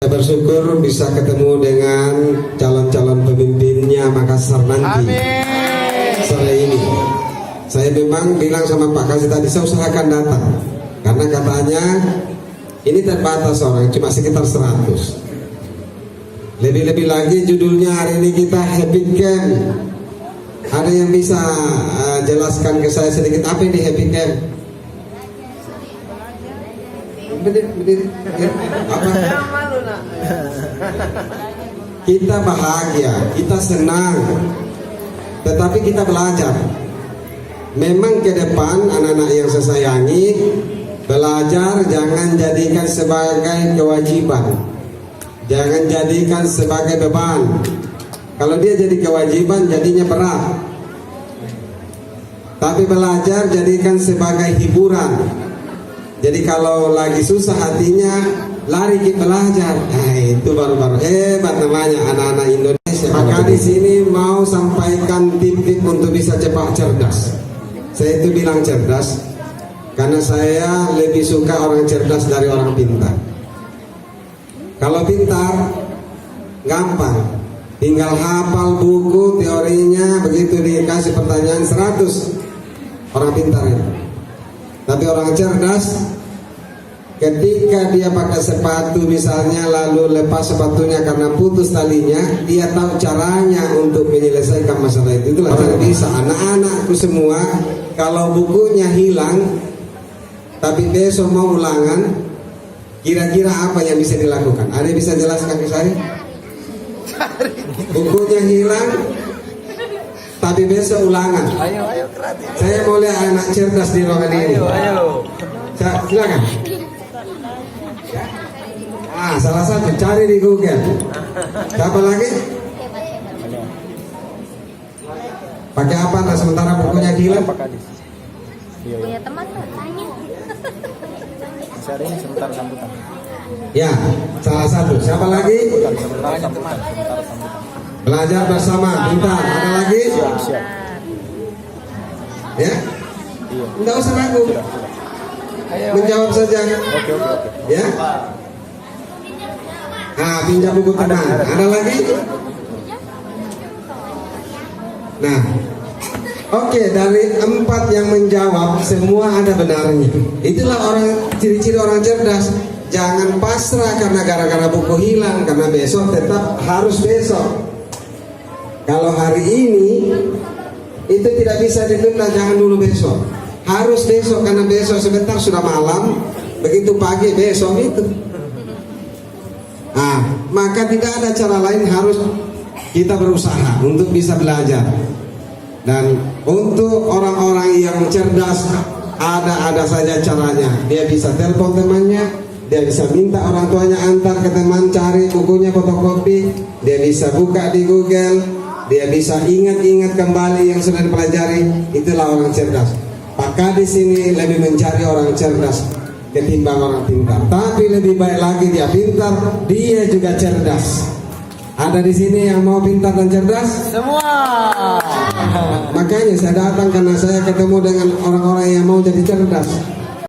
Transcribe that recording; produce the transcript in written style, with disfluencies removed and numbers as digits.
Saya bersyukur bisa ketemu dengan calon-calon pemimpinnya Makassar nanti. Amin. Sore ini saya memang bilang sama Pak Kasih tadi, saya usahakan datang karena katanya ini terbatas orang, cuma sekitar 100. Lebih-lebih lagi judulnya hari ini kita Happy Camp. Ada yang bisa jelaskan ke saya sedikit apa ini Happy Camp? Apa? Kita bahagia, kita senang, tetapi kita belajar. Memang ke depan anak-anak yang saya sayangi, belajar jangan jadikan sebagai kewajiban, jangan jadikan sebagai beban. Kalau dia jadi kewajiban jadinya berat. Tapi belajar jadikan sebagai hiburan. Jadi kalau lagi susah hatinya, lari ke belajar. Nah, itu baru-baru hebat namanya anak-anak Indonesia. Maka di sini mau sampaikan tip-tip untuk bisa cepat cerdas. Saya itu bilang cerdas karena saya lebih suka orang cerdas dari orang pintar. Kalau pintar gampang, tinggal hafal buku teorinya, begitu dikasih pertanyaan 100 orang pintar itu. Tapi orang cerdas, ketika dia pakai sepatu misalnya lalu lepas sepatunya karena putus talinya, dia tahu caranya untuk menyelesaikan masalah itu. Itulah cara bisa. Anak-anakku semua, kalau bukunya hilang tapi besok mau ulangan, kira-kira apa yang bisa dilakukan? Ada yang bisa jelaskan ke saya? Bukunya hilang tapi besok ulangan. Saya mau lihat anak cerdas di ruangan ini. Silakan. Salah satu cari di Google. Siapa lagi? Pakai apa? Nah, sementara bukunya hilang. Punya teman tanya. Cari ini sebentar sambutan. Ya, salah satu. Siapa lagi? Belajar bersama, pintar. Ada lagi? Ya? Enggak usah ragu. Menjawab saja. Oke. Ya? Pinjam buku teman. Ada lagi? Nah, oke, dari 4 yang menjawab semua ada benarnya. Itulah ciri-ciri orang cerdas. Jangan pasrah karena gara-gara buku hilang, karena besok tetap harus besok. Kalau hari ini itu tidak bisa ditunda, jangan dulu besok. Harus besok karena besok sebentar sudah malam, begitu pagi besok itu. Maka tidak ada cara lain, harus kita berusaha untuk bisa belajar. Dan untuk orang-orang yang cerdas, ada saja caranya. Dia bisa telepon temannya, dia bisa minta orang tuanya antar ke teman, cari bukunya fotokopi, dia bisa buka di Google, dia bisa ingat-ingat kembali yang sudah dipelajari. Itulah orang cerdas. Maka di sini lebih mencari orang cerdas ketimbang orang pintar. Tapi lebih baik lagi dia pintar, dia juga cerdas. Ada di sini yang mau pintar dan cerdas? Semua. Makanya saya datang karena saya ketemu dengan orang-orang yang mau jadi cerdas.